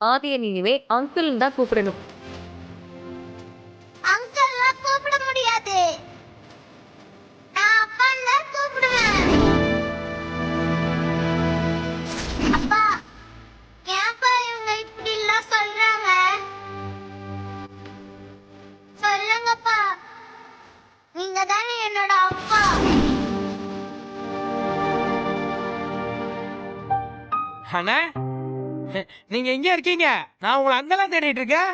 ஆதியை இனிமே அங்கிள் தான் கூப்பிடணும். அங்கிள்லாம் கூப்பிட முடியாது. நான் அப்பான்னு தான் கூப்பிடுவேன். அப்பா, ஏன்பா இவங்க இப்படி எல்லாம் சொல்றாங்க? சொல்லுங்கப்பா, நீங்க தானே என்னோட அப்பா. அண்ணா, நீங்க எங்க இருக்கீங்க? நான் உங்களை அங்கெல்லாம் தேடிட்டு இருக்கேன்.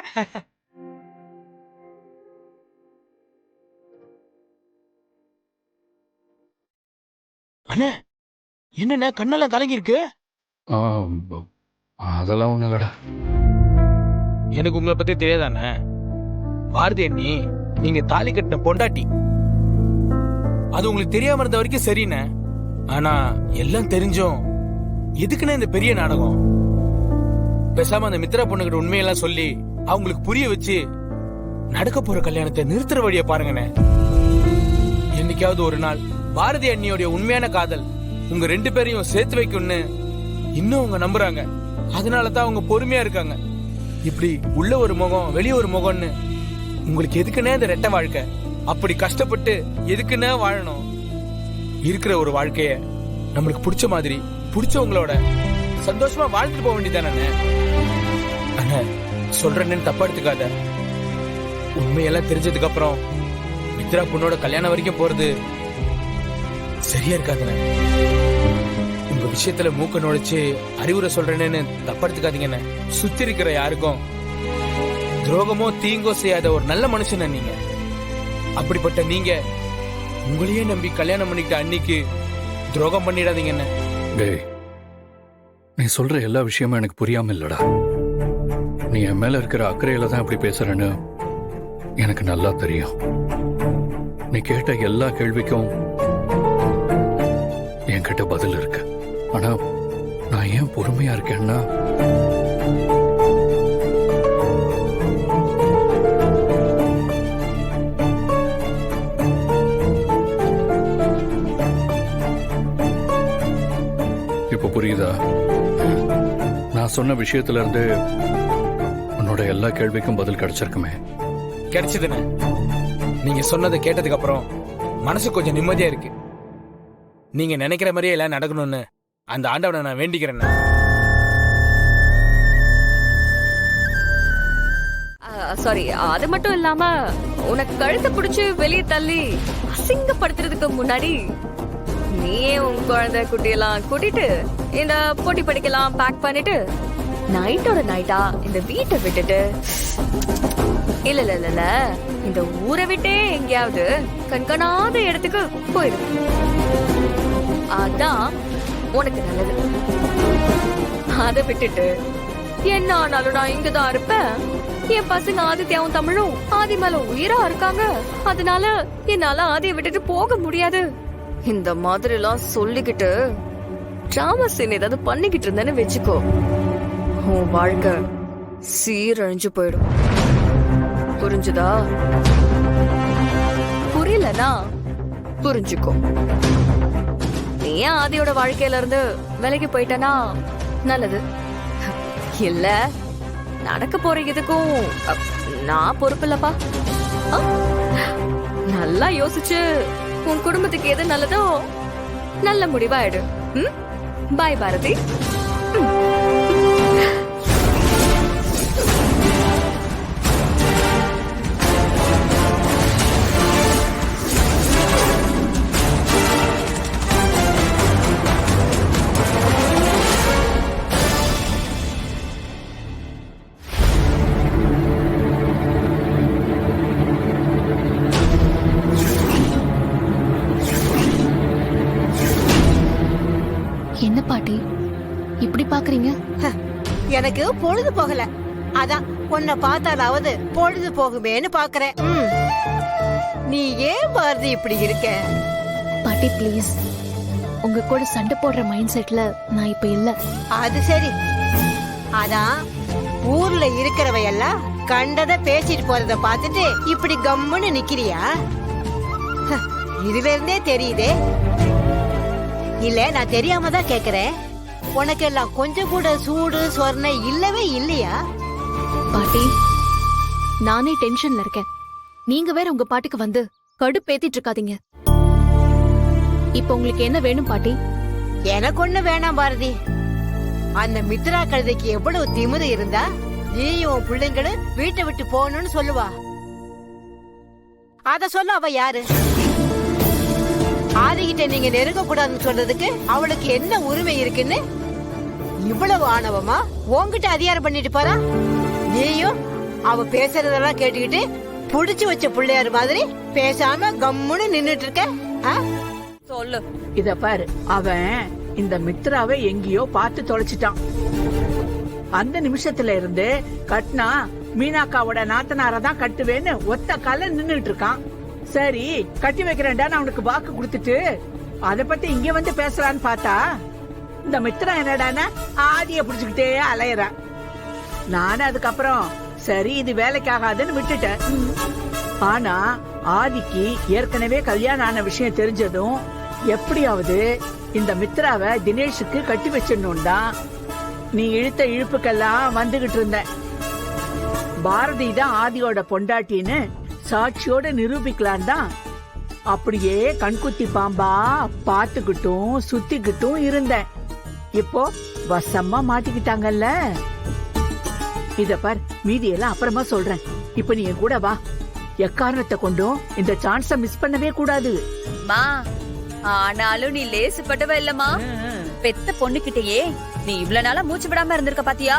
அண்ணா, என்னண்ணா கண்ணெல்லாம் கலங்கி இருக்கு? ஆ, அதெல்லாம் ஒன்றும் இல்லடா. எனக்கு உங்களை பத்தி தெரியாதானே? பாரதி அண்ணி, நீங்க தாலி கட்டின பொண்டாட்டி. அது உங்களுக்கு தெரியாம இருந்த வரைக்கும் சரிண்ணே. ஆனா எல்லாம் தெரிஞ்சும் எதுக்குன்னு இந்த பெரிய நாடகம்? பேசாம அந்த மித்ரா பொண்ணுகிட்ட உண்மையெல்லாம் சொல்லி அவங்களுக்கு புரிய வச்சு நடக்க போற கல்யாணத்தை நிறுத்துற வழிய பாருங்கண்ணே. என்னைக்காவது ஒரு நாள் பாரதி அண்ணியோட உண்மையான காதல் உங்க 2 பேரையும் சேர்த்து வைக்கும்னு இன்னும் அவங்க நம்புறாங்க. அதனாலதான் அவங்க பொறுமையா இருக்காங்க. இப்படி உள்ள ஒரு முகம் வெளியே ஒரு முகம்னு உங்களுக்கு எதுக்குன்னே இந்த ரெட்டை வாழ்க்கை? அப்படி கஷ்டப்பட்டு எதுக்குன்னே வாழணும்? இருக்கிற ஒரு வாழ்க்கைய நம்மளுக்கு பிடிச்ச மாதிரி பிடிச்சவங்களோட சந்தோஷமா வாழ்ந்துட்டு போக வேண்டியதானே? அண்ணா, சொல்றேன்னு தப்பா எடுத்துக்காத. உண்மையெல்லாம் தெரிஞ்சதுக்கு அப்புறம் மித்ரா பொண்ணோட கல்யாணம் வரைக்கும் போறது சரியா இருக்காதுண்ணே. உங்க விஷயத்துல மூக்க நுழைச்சு அறிவுரை சொல்றேன்னு தப்பா எடுத்துக்காதீங்கண்ணே. சுத்தி இருக்கிற யாருக்கும் துரோகமோ தீங்கோ செய்யாத ஒரு நல்ல மனுஷன் நீங்க. அப்படிப்பட்ட நீங்க உங்களையே நம்பி கல்யாணம் பண்ணிக்கிட்ட அன்னைக்கு துரோகம் பண்ணிடாதீங்கண்ணே. டேய், நீ சொல்ற எல்லா விஷயமும் எனக்கு புரியாம இல்லடா. நீ என் மேல இருக்கிற அக்கறையில தான் இப்படி பேசுறேன்னு எனக்கு நல்லா தெரியும். நீ கேட்ட எல்லா கேள்விக்கும் என்கிட்ட பதில் இருக்கு. ஆனா நான் ஏன் பொறுமையா இருக்கேன்னா, இப்ப புரியுதா? நான் சொன்ன விஷயத்துல இருந்து உன்னோட எல்லா கேள்விக்கும் பதில் கிடைச்சிருக்குமே. கிடைச்சதுண்ணே. நீங்க சொன்னதை கேட்டதுக்கு அப்புறம் மனசு கொஞ்சம் நிம்மதியா இருக்கு. நீங்க நினைக்கிற மாதிரியே எல்லாம் நடக்கணும்னு அந்த ஆண்டவனை நான் வேண்டிக்கிறேன். சாரி, அது மட்டும் இல்லாம உனக்கு கழுத்தை பிடிச்சு வெளியே தள்ளி அசிங்கப்படுத்துறதுக்கு முன்னாடி நீயே உன் குழந்தை குட்டியெல்லாம் கூட்டிட்டு இந்த போட்டி படிக்கலாம் பேக் பண்ணிட்டு நைட்டோட நைட்டா இந்த வீட்டை விட்டுட்டு, இல்ல இல்ல இல்ல இந்த ஊரை விட்டே எங்கேயாவது கண்காணாத இடத்துக்கு போயிடு. அதான் உனக்கு நல்லது. அதை விட்டுட்டு என்ன ஆனாலும் நான் இங்கதான் இருப்பேன், என் பசங்க ஆதித்யாவும் தமிழும் ஆதி மேல உயிரா இருக்காங்க, அதனால என்னால ஆதியை விட்டுட்டு போக முடியாது, இந்த மாதிரி எல்லாம் சொல்லிக்கிட்டு டிராமா சீன் ஏதாவது பண்ணிக்கிட்டு இருந்தேன்னு வச்சுக்கோ, உன் வாழ்க்கை சீரழிஞ்சு போயிடும். புரிஞ்சுதா? புரியலனா புரிஞ்சுக்கோ. நீ ஏன் ஆதியோட வாழ்க்கையில இருந்து விலகி போயிட்டனா நல்லது. இல்ல நடக்க போற இதுக்கும் நான் பொறுப்பு இல்லப்பா. நல்லா யோசிச்சு உன் குடும்பத்துக்கு எது நல்லதோ நல்ல முடிவாயிடு. பாய் பாரதி. என்ன பாட்டி இப்படி பாக்குறீங்க? எனக்கு பொழுது போகல, அதான் உன்னை பார்த்தாலாவது பொழுது போகுமேன்னு பாக்குறேன். நீ ஏன் பாரதி இப்படி இருக்க? பாட்டி ப்ளீஸ், உங்க கூட சண்டை போடுற மைண்ட் செட்ல நான் இப்ப இல்ல. அது சரி, அதான் ஊர்ல இருக்கிறவ எல்லாம் கண்டத பேசிட்டு போறத பார்த்துட்டு இப்படி கம்முன்னு நிக்கிறியா? இதுல இருந்தே தெரியுதே. இல்ல நான் தெரியாம தான் கேக்குறேன். உனக்கெல்லாம் கொஞ்சம் கூட சூடு சொரணை இல்லவே இல்லையா? பாட்டி நானே டென்ஷன்ல இருக்கேன். நீங்க வேற உங்க பாட்டுக்கு வந்து கடுப்பேத்திட்டு இருக்காதீங்க. இப்ப உங்களுக்கு என்ன வேணும் பாட்டி? எனக்கு ஒண்ணு வேணாம் பாரதி. அந்த மித்ரா கழுதைக்கு எவ்வளவு திமிரு இருந்தா நீயும் உன் பிள்ளைங்களும் வீட்டை விட்டு போகணும்னு சொல்லுவா. அத சொல்ல அவ யாரு? ஆதிகிட்ட நீங்க நெருங்க கூடாதுன்னு சொல்றதுக்கு அவளுக்கு என்ன உரிமை இருக்குன்னு இவ்வளவு ஆணவமா உன்கிட்ட அதிகாரம் பண்ணிட்டு போறா? நீயும் அவ பேசுறதெல்லாம் கேட்டுக்கிட்டு புடிச்சு வச்ச பிள்ளையாரு மாதிரி பேசாம கம்முன்னு நின்னுட்டு இருக்க. ஆ? சொல்லு. இத பாரு, அவன் இந்த மித்ராவை எங்கேயோ பார்த்து தொலைச்சிட்டான். அந்த நிமிஷத்துல இருந்து கட்னா மீனாக்காவோட நாத்தனார தான் கட்டுவேன்னு ஒத்த கால நின்னுட்டு இருக்கான். சரி கட்டி வைக்கிறேன்டா அவனுக்கு வாக்கு கொடுத்துட்டு அத பத்தி இங்க வந்து பேசலான்னு பார்த்தா இந்த மித்ரா என்னடானா ஆதிய புடிச்சுக்கிட்டே அலையறா. நானும் அதுக்கப்புறம் சரி இது வேலைக்கு ஆகாதுன்னு விட்டுட்டேன். ஆனா ஆதிக்கு ஏற்கனவே கல்யாணம் ஆன விஷயம் தெரிஞ்சதும் எப்படியாவது இந்த மித்ராவை தினேஷுக்கு கட்டி வச்சிடணும் தான் நீ இழுத்த இழுப்புக்கெல்லாம் வந்துகிட்டு இருந்த. பாரதி தான் ஆதியோட பொண்டாட்டின்னு சாட்சியோட நிரூபிக்கலாம் தான் அப்படியே கண்குத்தி பாம்பா பாத்துக்கிட்டும் சுத்திக்கிட்டும் இருந்தேன். இப்போ வசமா மாட்டிக்கிட்டாங்கல்ல. இத பார், மீதியெல்லாம் அப்புறமா சொல்றேன். இப்ப நீ என் கூட வா. எக்காரணத்தை கொண்டும் இந்த சான்ஸ மிஸ் பண்ணவே கூடாது. மா ஆனாலும் நீ லேசுப்பட்டவ இல்லம்மா. பெத்த பொண்ணுகிட்டயே நீ இவ்வளவு நாளா மூச்சு விடாம இருந்திருக்க பாத்தியா?